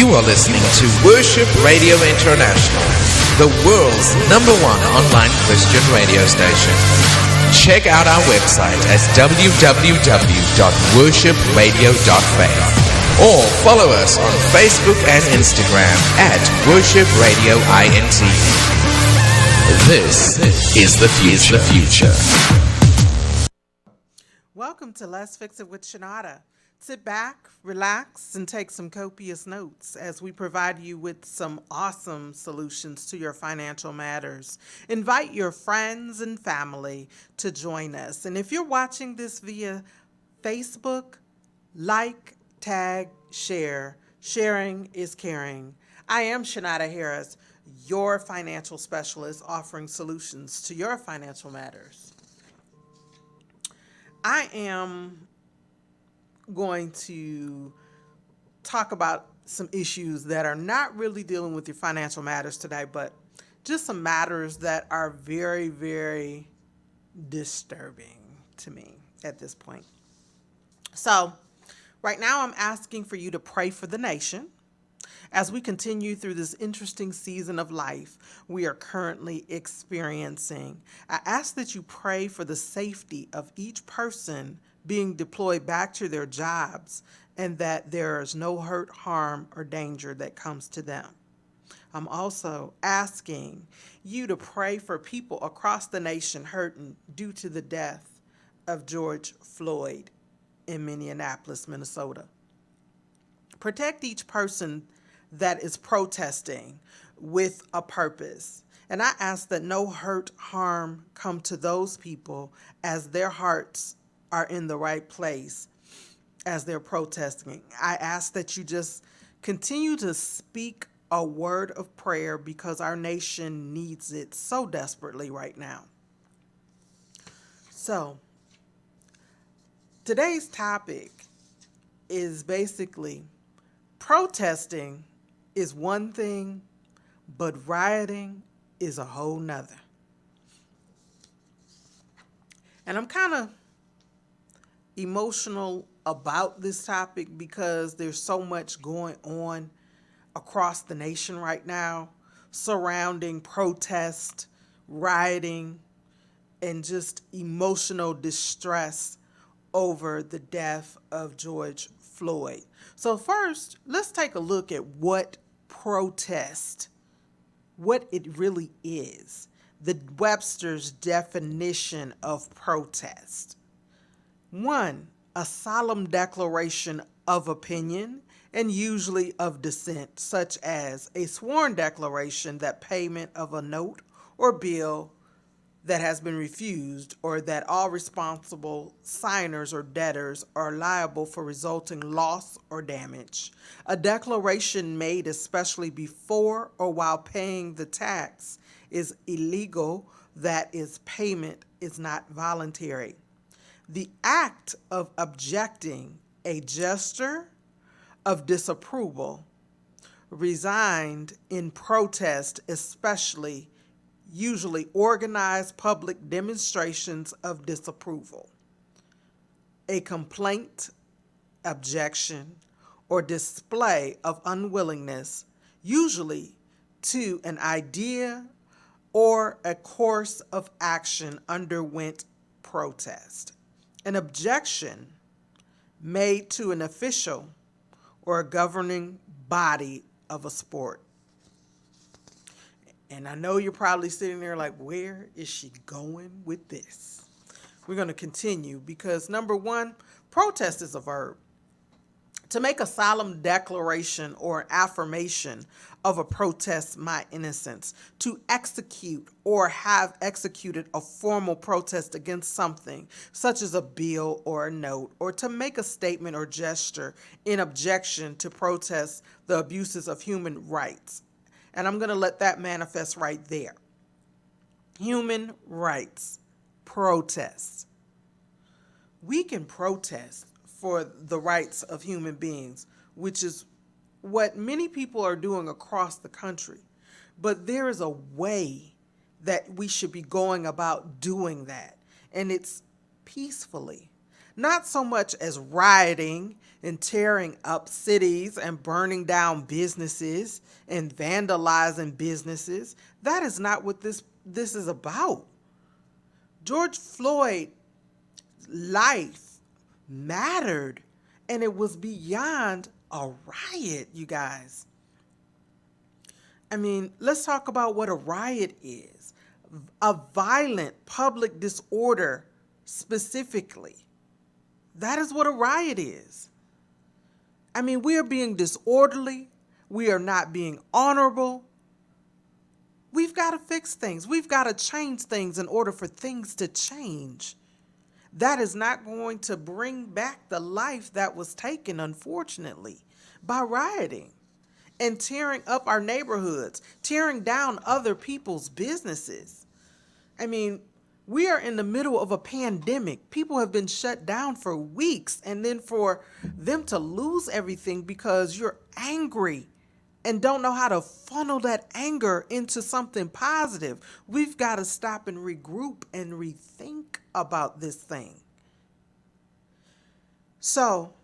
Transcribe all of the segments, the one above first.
You are listening to Worship Radio International, the world's #1 online Christian radio station. Check out our website at www.worshipradio.faith or follow us on Facebook and Instagram at Worship Radio INT. This is the future. Welcome to Let's Fix It with Shanada. Sit back, relax, and take some copious notes as we provide you with some awesome solutions to your financial matters. Invite your friends and family to join us. And if you're watching this via Facebook, like, tag, share. Sharing is caring. I am Shanada Harris, your financial specialist offering solutions to your financial matters. I am going to talk about some issues that are not really dealing with your financial matters today, but just some matters that are very, very disturbing to me at this point. So right now I'm asking for you to pray for the nation as we continue through this interesting season of life we are currently experiencing. I ask that you pray for the safety of each person being deployed back to their jobs and that there is no hurt, harm, or danger that comes to them. I'm also asking you to pray for people across the nation hurting due to the death of George Floyd in Minneapolis, Minnesota. Protect each person that is protesting with a purpose. And I ask that no hurt, harm come to those people as their hearts are in the right place as they're protesting. I ask that you just continue to speak a word of prayer because our nation needs it so desperately right now. So, today's topic is basically protesting is one thing, but rioting is a whole nother. And I'm kind of emotional about this topic because there's so much going on across the nation right now surrounding protest, rioting, and just emotional distress over the death of George Floyd. So first, let's take a look at what it really is. The Webster's definition of protest. 1, a solemn declaration of opinion and usually of dissent, such as a sworn declaration that payment of a note or bill that has been refused or that all responsible signers or debtors are liable for resulting loss or damage. A declaration made especially before or while paying the tax is illegal, that is, payment is not voluntary. The act of objecting, a gesture of disapproval, resigned in protest, especially usually organized public demonstrations of disapproval. A complaint, objection, or display of unwillingness, usually to an idea or a course of action underwent protest. An objection made to an official or a governing body of a sport. And I know you're probably sitting there like, where is she going with this? We're going to continue because number 1, protest is a verb. To make a solemn declaration or affirmation of a protest my innocence. To execute or have executed a formal protest against something, such as a bill or a note, or to make a statement or gesture in objection to protest the abuses of human rights. And I'm going to let that manifest right there. Human rights, protest. We can protest for the rights of human beings, which is what many people are doing across the country. But there is a way that we should be going about doing that, and it's peacefully. not so much as rioting and tearing up cities and burning down businesses and vandalizing businesses. That is not what this is about. George Floyd's life mattered, and it was beyond a riot, you guys. I mean, let's talk about what a riot is. A violent public disorder specifically. That is what a riot is. I mean, we are being disorderly. We are not being honorable. We've got to fix things. We've got to change things in order for things to change. That is not going to bring back the life that was taken, unfortunately, by rioting and tearing up our neighborhoods, tearing down other people's businesses. I mean, we are in the middle of a pandemic. People have been shut down for weeks, and then for them to lose everything because you're angry and don't know how to funnel that anger into something positive. We've got to stop and regroup and rethink about this thing. So,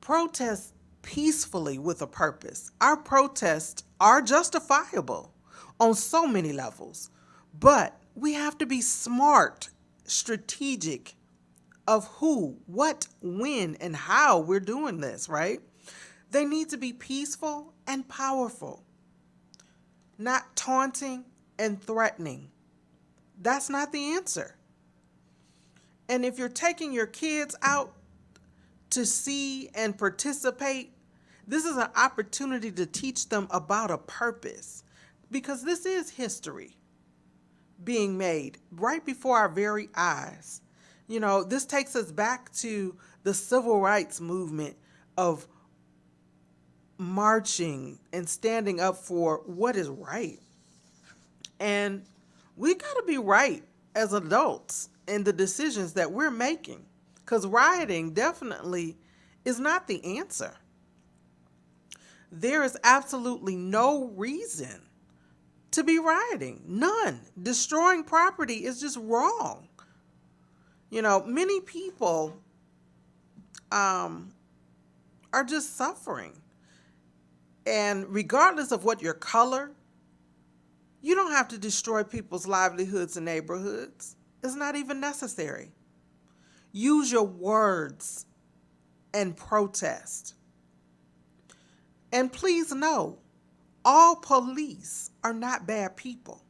protest peacefully with a purpose. Our protests are justifiable on so many levels, but we have to be smart, strategic of who, what, when, and how we're doing this, right? They need to be peaceful and powerful, not taunting and threatening. That's not the answer. And if you're taking your kids out to see and participate, this is an opportunity to teach them about a purpose, because this is history being made right before our very eyes. You know, this takes us back to the civil rights movement of marching and standing up for what is right. And we got to be right as adults in the decisions that we're making, because rioting definitely is not the answer. There is absolutely no reason to be rioting. None. Destroying property is just wrong. You know, many people are just suffering. And regardless of what your color, you don't have to destroy people's livelihoods and neighborhoods. It's not even necessary. Use your words and protest. And please know, all police are not bad people.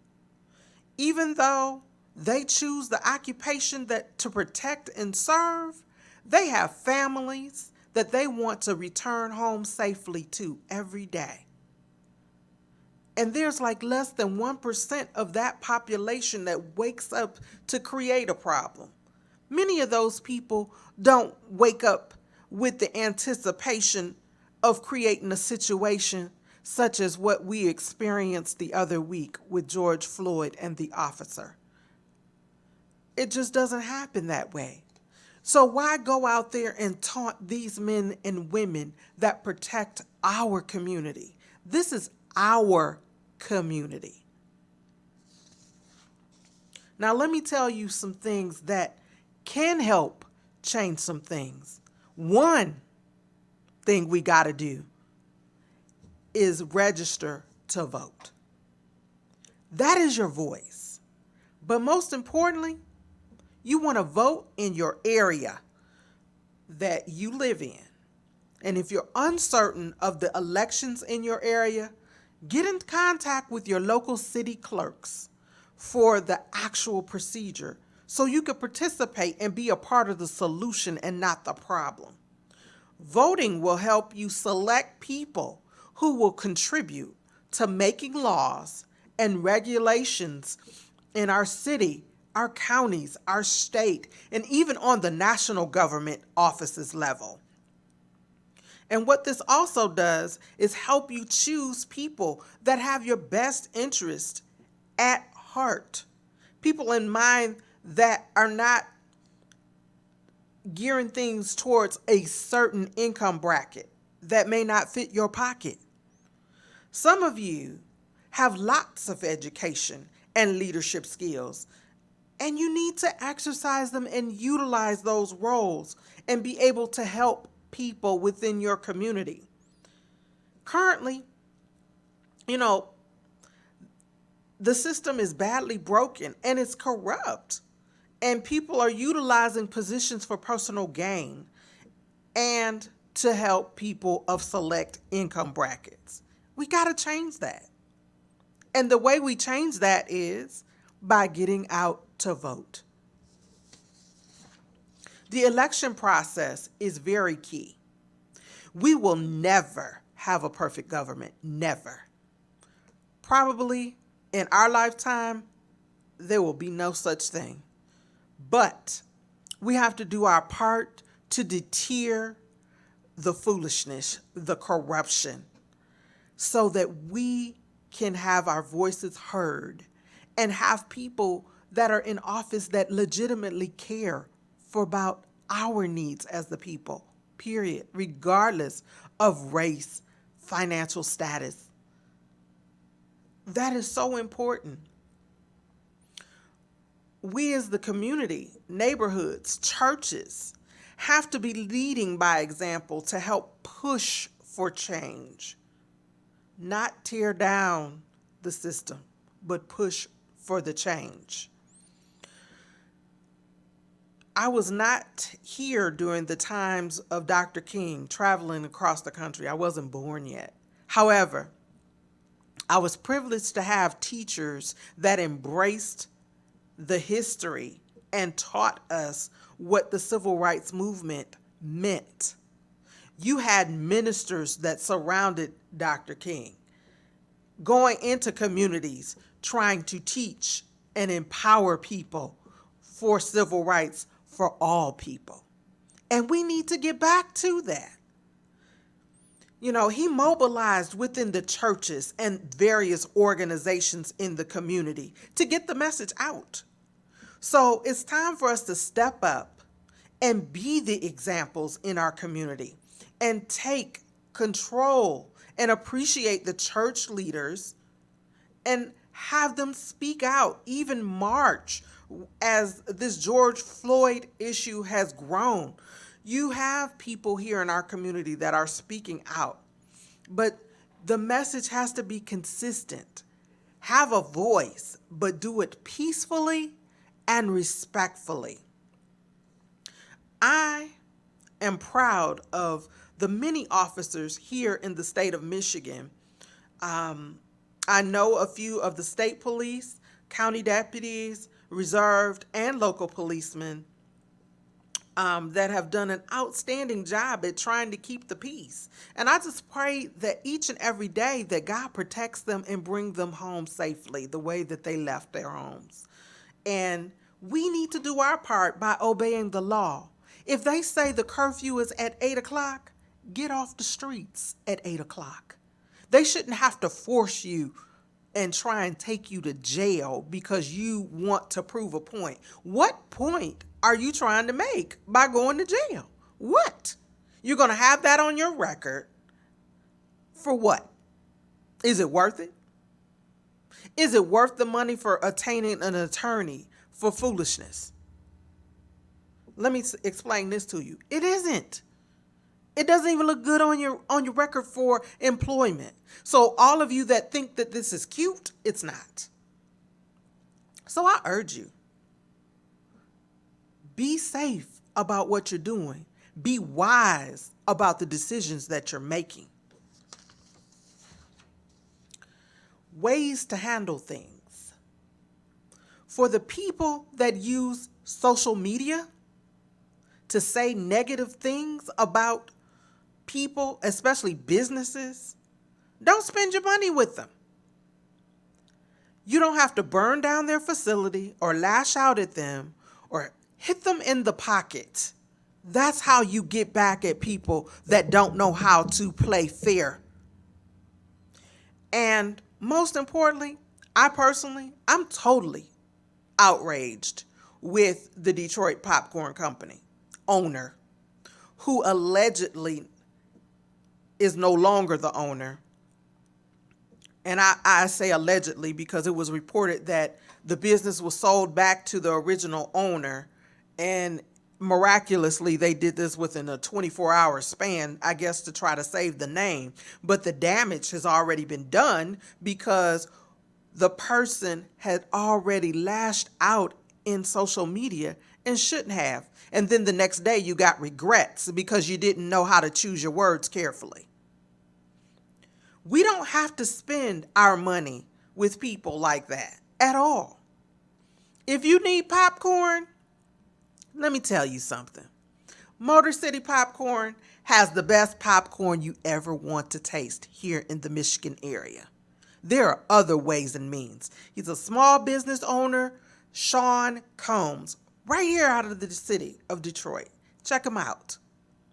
Even though they choose the occupation that to protect and serve, they have families that they want to return home safely to every day. And there's like less than 1% of that population that wakes up to create a problem. Many of those people don't wake up with the anticipation of creating a situation such as what we experienced the other week with George Floyd and the officer. It just doesn't happen that way. So why go out there and taunt these men and women that protect our community? This is our community. Now let me tell you some things that can help change some things. One thing we got to do is register to vote. That is your voice. But most importantly, you want to vote in your area that you live in. And if you're uncertain of the elections in your area, get in contact with your local city clerks for the actual procedure so you can participate and be a part of the solution and not the problem. Voting will help you select people who will contribute to making laws and regulations in our city, our counties, our state, and even on the national government offices level. And what this also does is help you choose people that have your best interest at heart. People in mind that are not gearing things towards a certain income bracket that may not fit your pocket. Some of you have lots of education and leadership skills, And you need to exercise them and utilize those roles and be able to help people within your community. Currently, you know, the system is badly broken and it's corrupt. And people are utilizing positions for personal gain and to help people of select income brackets. We got to change that. And the way we change that is by getting out to vote. The election process is very key. We will never have a perfect government. Never. Probably in our lifetime, there will be no such thing. But we have to do our part to deter the foolishness, the corruption, so that we can have our voices heard and have people that are in office that legitimately care for about our needs as the people, period, regardless of race, financial status. That is so important. We as the community, neighborhoods, churches, have to be leading by example to help push for change. Not tear down the system, but push for the change. I was not here during the times of Dr. King traveling across the country. I wasn't born yet. However, I was privileged to have teachers that embraced the history and taught us what the civil rights movement meant. You had ministers that surrounded Dr. King, going into communities, trying to teach and empower people for civil rights for all people. And we need to get back to that. You know, he mobilized within the churches and various organizations in the community to get the message out. So it's time for us to step up and be the examples in our community and take control and appreciate the church leaders and have them speak out, even march as this George Floyd issue has grown. You have people here in our community that are speaking out, but the message has to be consistent. Have a voice, but do it peacefully and respectfully. I am proud of the many officers here in the state of Michigan. I know a few of the state police, county deputies, reserved, and local policemen that have done an outstanding job at trying to keep the peace. And I just pray that each and every day that God protects them and bring them home safely the way that they left their homes. And we need to do our part by obeying the law. If they say the curfew is at 8 o'clock, get off the streets at 8 o'clock. They shouldn't have to force you and try and take you to jail because you want to prove a point. What point are you trying to make by going to jail? What? You're going to have that on your record for what? Is it worth it? Is it worth the money for attaining an attorney for foolishness? Let me explain this to you. It isn't. It doesn't even look good on your record for employment. So all of you that think that this is cute, it's not. So I urge you, be safe about what you're doing. Be wise about the decisions that you're making. Ways to handle things. For the people that use social media to say negative things about people, especially businesses, don't spend your money with them. You don't have to burn down their facility or lash out at them or hit them in the pocket. That's how you get back at people that don't know how to play fair. And most importantly, I'm totally outraged with the Detroit Popcorn Company owner, who allegedly is no longer the owner. And I say allegedly because it was reported that The business was sold back to the original owner, and miraculously they did this within a 24-hour span, I guess, to try to save the name. But the damage has already been done because the person had already lashed out in social media and shouldn't have. And then the next day you got regrets because you didn't know how to choose your words carefully. We don't have to spend our money with people like that at all. If you need popcorn, let me tell you something. Motor City Popcorn has the best popcorn you ever want to taste here in the Michigan area. There are other ways and means. He's a small business owner, Sean Combs, right here out of the city of Detroit. Check him out.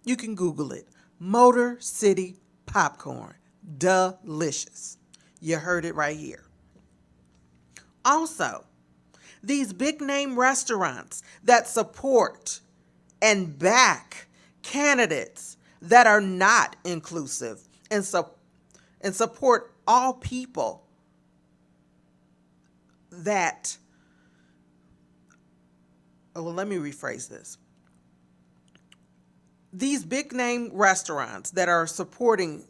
You can Google it. Motor City Popcorn. Delicious. You heard it right here. Also, these big name restaurants that support and back candidates that are not inclusive and support all people that, well, let me rephrase this. These big name restaurants that are supporting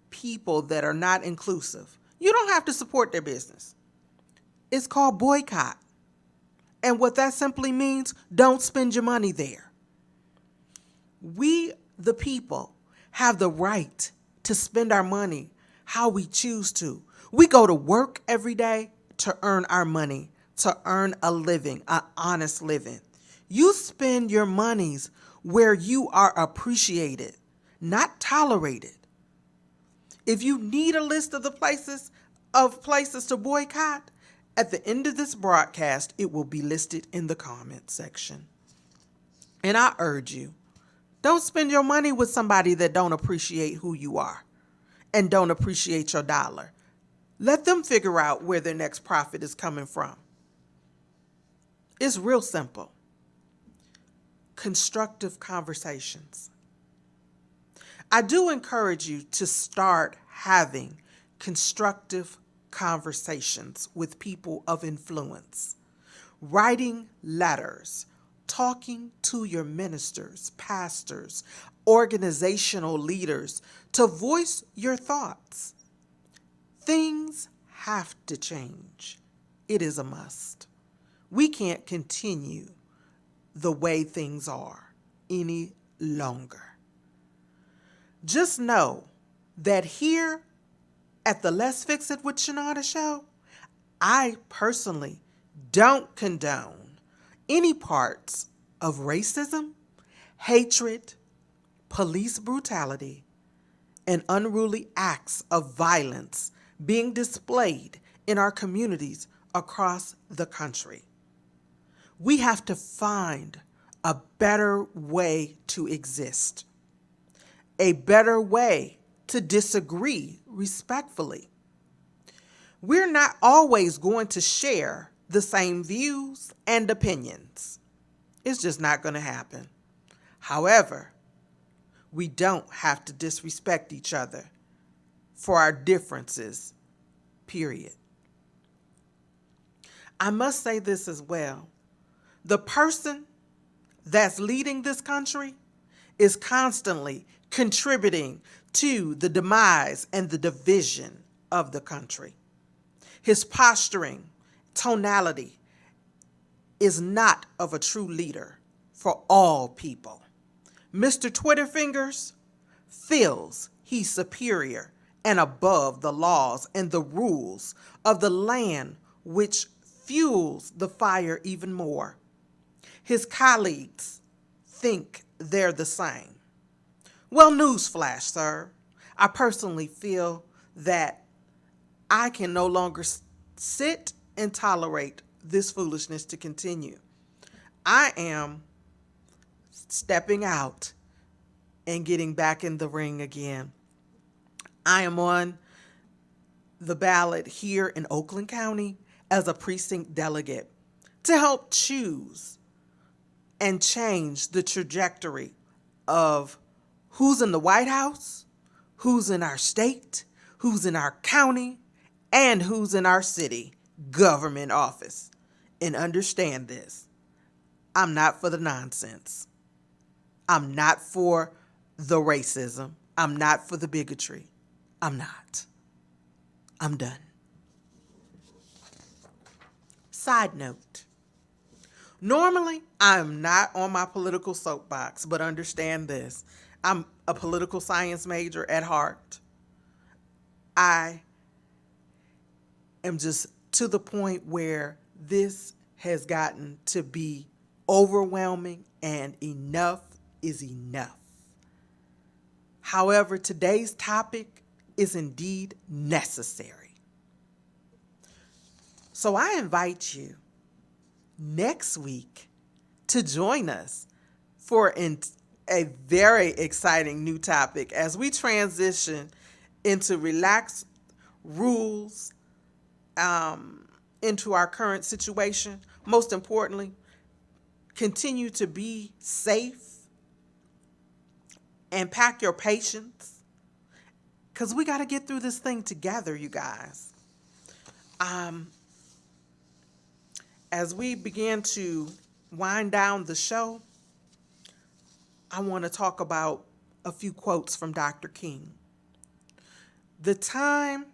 people that are not inclusive, you don't have to support their business. It's called boycott. And what that simply means, don't spend your money there. We, the people, have the right to spend our money how we choose to. We go to work every day to earn our money, to earn a living, an honest living. You spend your monies where you are appreciated, not tolerated. If you need a list of the places to boycott, at the end of this broadcast, it will be listed in the comment section. And I urge you, don't spend your money with somebody that don't appreciate who you are and don't appreciate your dollar. Let them figure out where their next profit is coming from. It's real simple. Constructive conversations. I do encourage you to start having constructive conversations with people of influence, writing letters, talking to your ministers, pastors, organizational leaders to voice your thoughts. Things have to change. It is a must. We can't continue the way things are any longer. Just know that here at the Let's Fix It with Shanada show, I personally don't condone any parts of racism, hatred, police brutality, and unruly acts of violence being displayed in our communities across the country. We have to find a better way to exist, a better way to disagree respectfully. We're not always going to share the same views and opinions. It's just not going to happen. However, we don't have to disrespect each other for our differences, period. I must say this as well. The person that's leading this country is constantly contributing to the demise and the division of the country. His posturing, tonality is not of a true leader for all people. Mr. Twitterfingers feels he's superior and above the laws and the rules of the land, which fuels the fire even more. His colleagues think they're the same. Well, newsflash, sir. I personally feel that I can no longer sit and tolerate this foolishness to continue. I am stepping out and getting back in the ring again. I am on the ballot here in Oakland County as a precinct delegate to help choose and change the trajectory of who's in the White House, who's in our state, who's in our county, and who's in our city government office. And understand this, I'm not for the nonsense. I'm not for the racism. I'm not for the bigotry. I'm not. I'm done. Side note. Normally, I'm not on my political soapbox, but understand this. I'm a political science major at heart. I am just to the point where this has gotten to be overwhelming and enough is enough. However, today's topic is indeed necessary. So I invite you next week to join us for a very exciting new topic as we transition into relaxed rules into our current situation. Most importantly, continue to be safe and pack your patience, because we got to get through this thing together, you guys. As we begin to wind down the show, I want to talk about a few quotes from Dr. King. The time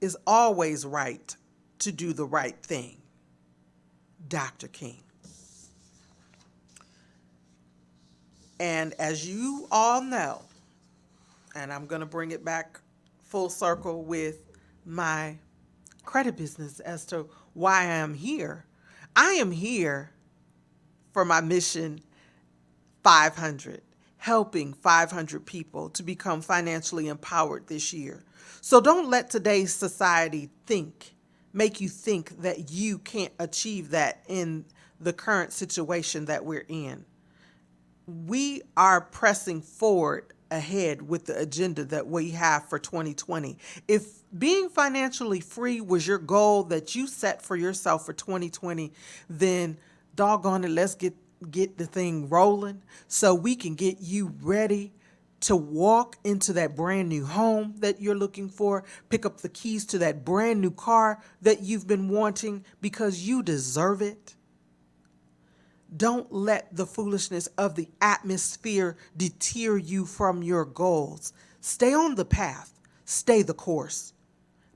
is always right to do the right thing. Dr. King. And as you all know, and I'm going to bring it back full circle with my credit business as to why I am here. I am here for my mission 500, helping 500 people to become financially empowered this year. So don't let today's society make you think that you can't achieve that in the current situation that we're in. We are pressing forward ahead with the agenda that we have for 2020. If being financially free was your goal that you set for yourself for 2020, then doggone it, let's get the thing rolling so we can get you ready to walk into that brand new home that you're looking for, pick up the keys to that brand new car that you've been wanting because you deserve it. Don't let the foolishness of the atmosphere deter you from your goals. Stay on the path, stay the course,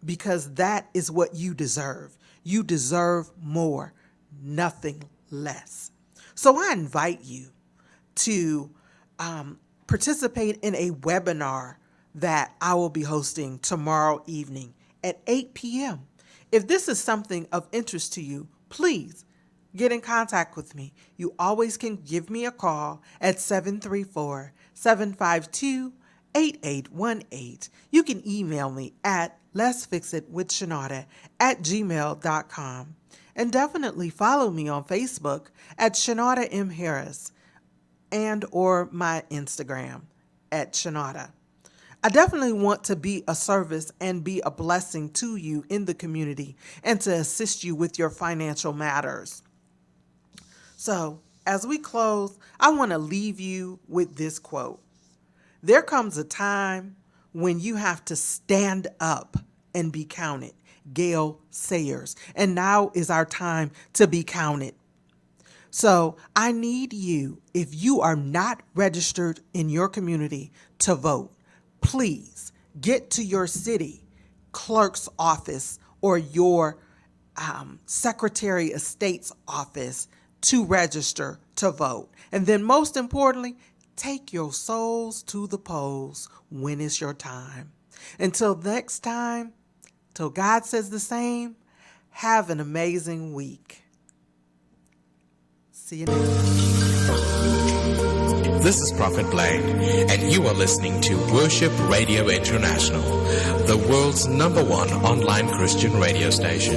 because that is what you deserve. You deserve more, nothing less. So I invite you to participate in a webinar that I will be hosting tomorrow evening at 8 p.m. If this is something of interest to you, please get in contact with me. You always can give me a call at 734-752-8818. You can email me at letsfixitwithshanada@gmail.com. And definitely follow me on Facebook at Shanada M. Harris and or my Instagram at Shanada. I definitely want to be a service and be a blessing to you in the community and to assist you with your financial matters. So, as we close, I want to leave you with this quote. There comes a time when you have to stand up and be counted. Gail Sayers. And now is our time to be counted. So I need you, if you are not registered in your community, to vote. Please get to your city clerk's office or your Secretary of State's office to register to vote. And then most importantly, take your souls to the polls when it's your time. Until next time, till God says the same, have an amazing week. See you next time. This is Prophet Blade, and you are listening to Worship Radio International, the world's #1 online Christian radio station.